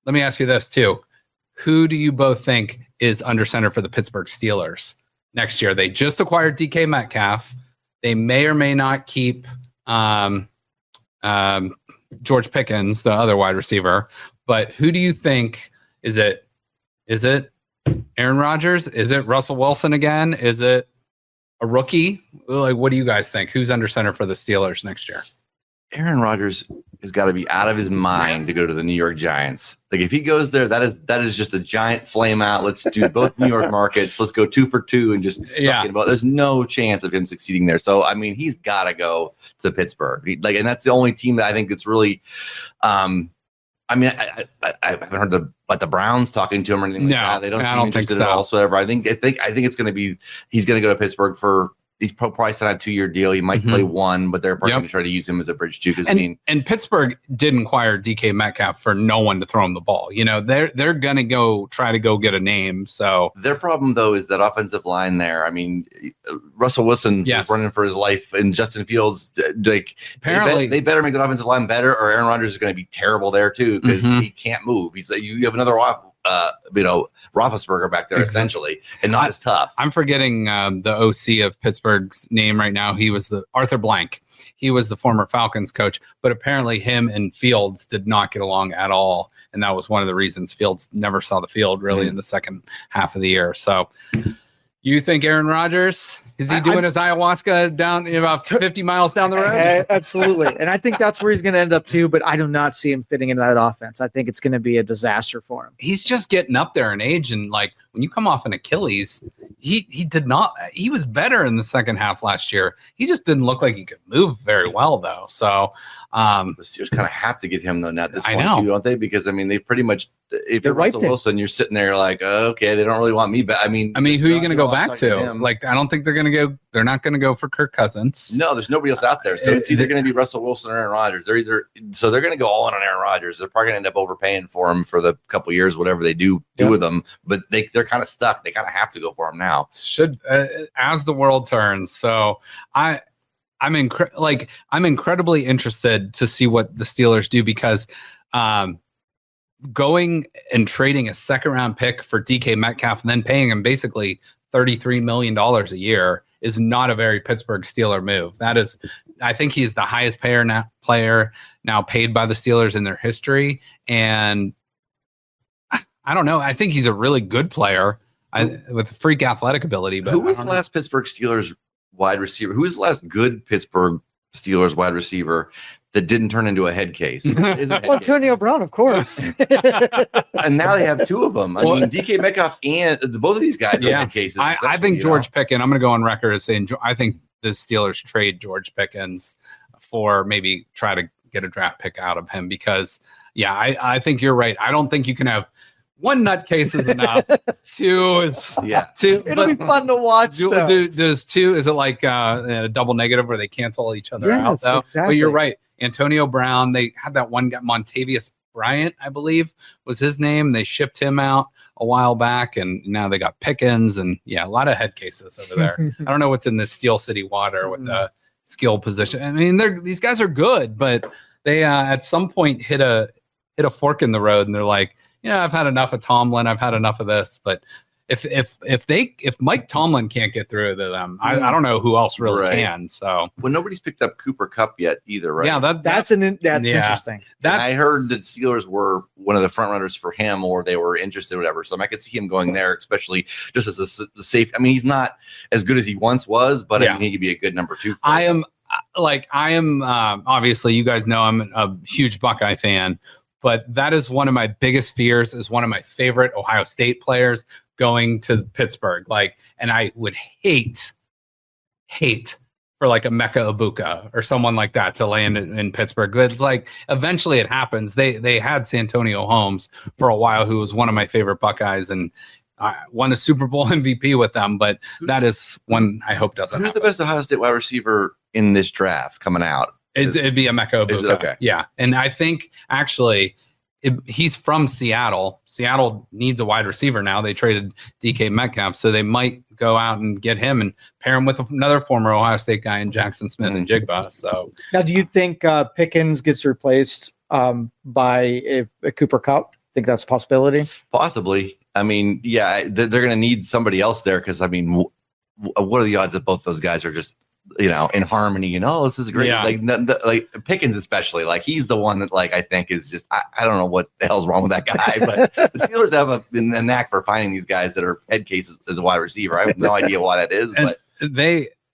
let me ask you this too. Who do you both think is under center for the Pittsburgh Steelers next year? They just acquired DK Metcalf. They may or may not keep George Pickens, the other wide receiver. But who do you think is it? Is it Aaron Rodgers? Is it Russell Wilson again? Is it a rookie? Like, what do you guys think? Who's under center for the Steelers next year? Aaron Rodgers has got to be out of his mind to go to the New York Giants. Like, if he goes there, that is just a giant flame out. Let's do both New York markets. Let's go 2 for 2 and just suck it about. There's no chance of him succeeding there. So, I mean, he's got to go to Pittsburgh. And that's the only team that I think that's really. I haven't heard the Browns talking to him or anything like that. They don't seem interested at all. Whatever. I think it's going to be. He's going to go to Pittsburgh for. He's probably signed a 2-year deal. He might play one, but they're probably going to try to use him as a bridge too. And Pittsburgh did acquire DK Metcalf for no one to throw him the ball. You know, they're going to try to get a name. So their problem though is that offensive line there. I mean, Russell Wilson was running for his life, and Justin Fields. Like, apparently, they better make that offensive line better, or Aaron Rodgers is going to be terrible there too because he can't move. He's you have another Roethlisberger back there essentially, and not as tough. I'm forgetting the OC of Pittsburgh's name right now. He was Arthur Blank. He was the former Falcons coach, but apparently him and Fields did not get along at all, and that was one of the reasons Fields never saw the field really in the second half of the year. So, you think Aaron Rodgers? Is he doing his ayahuasca down about 50 miles down the road? Absolutely. And I think that's where he's going to end up too, but I do not see him fitting into that offense. I think it's going to be a disaster for him. He's just getting up there in age. And like when you come off an Achilles, he was better in the second half last year. He just didn't look like he could move very well though. So the Steelers kind of have to get him though now at this point too, don't they? Because I mean, they pretty much, if you're Russell Wilson, you're sitting there like, okay, they don't really want me back. I mean, who are you going to go back to? Like, I don't think they're not going to go for Kirk Cousins. No, there's nobody else out there. So it's either going to be Russell Wilson or Aaron Rodgers. They're going to go all in on Aaron Rodgers. They're probably going to end up overpaying for him for the couple years, whatever they do with him. But they're kind of stuck. They kind of have to go for him now. As the world turns. So I'm incredibly interested to see what the Steelers do because going and trading a second round pick for DK Metcalf and then paying him basically $33 million a year is not a very Pittsburgh Steeler move. I think he's the highest player now paid by the Steelers in their history. And I don't know. I think he's a really good player with freak athletic ability. But who was the last Pittsburgh Steelers wide receiver? Who was the last good Pittsburgh Steelers wide receiver that didn't turn into a head case? Antonio Brown, of course. And now they have two of them. I mean, DK Metcalf and both of these guys are head cases. I think George Pickens, I'm going to go on record as saying I think the Steelers trade George Pickens for maybe try to get a draft pick out of him because, I think you're right. I don't think you can have one nutcase is enough. Two is two. It'll be fun to watch. Does two? Is it like a double negative where they cancel each other out? Though? Exactly. But you're right. Antonio Brown. They had that one guy, Montavious Bryant, I believe was his name. They shipped him out a while back, and now they got Pickens, and a lot of head cases over there. I don't know what's in the Steel City water with the skill position. I mean, these guys are good, but they at some point hit a fork in the road, and they're like, I've had enough of Tomlin. I've had enough of this. But if Mike Tomlin can't get through to them, I don't know who else really can. So nobody's picked up Cooper Kupp yet either, right? Yeah, that's interesting. I heard that Steelers were one of the front runners for him, or they were interested, whatever. So I could see him going there, especially just as a safe. I mean, he's not as good as he once was, but I mean, he could be a good number 2. I am obviously, you guys know I'm a huge Buckeye fan. But that is one of my biggest fears is one of my favorite Ohio State players going to Pittsburgh. And I would hate for like a Mecca Ibuka or someone like that to land in Pittsburgh. But it's like eventually it happens. They had Santonio Holmes for a while, who was one of my favorite Buckeyes and won a Super Bowl MVP with them. But that is one I hope doesn't happen. Who's the best Ohio State wide receiver in this draft coming out? It'd be a Mecca Ibuka. Is it okay? Yeah. And I think actually he's from Seattle. Seattle needs a wide receiver now. They traded DK Metcalf, so they might go out and get him and pair him with another former Ohio State guy in Jackson Smith and Jigba. So now, do you think Pickens gets replaced by a Cooper Kupp? Think that's a possibility? Possibly. I mean, yeah, they're going to need somebody else there because, I mean, what are the odds that both those guys are just, in harmony? This is great. Yeah. Like Pickens, especially, like he's the one that, like, I think is just, I don't know what the hell's wrong with that guy, but the Steelers have a knack for finding these guys that are head cases as a wide receiver. I have no idea why that is, but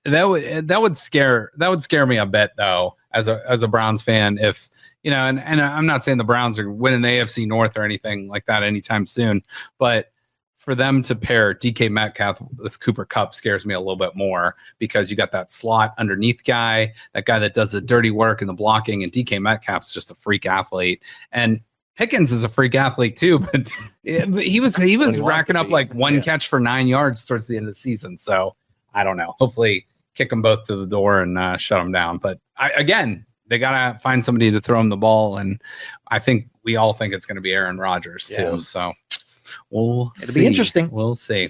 that would scare me a bit though, as a Browns fan, if and I'm not saying the Browns are winning the AFC North or anything like that anytime soon, but for them to pair DK Metcalf with Cooper Kupp scares me a little bit more, because you got that slot underneath guy, that guy that does the dirty work and the blocking, and DK Metcalf's just a freak athlete, and Pickens is a freak athlete too, but he was racking up like one catch for 9 yards towards the end of the season. So I don't know. Hopefully kick them both to the door and shut them down. But again, they got to find somebody to throw him the ball. And I think we all think it's going to be Aaron Rodgers too. So it'll be interesting. We'll see.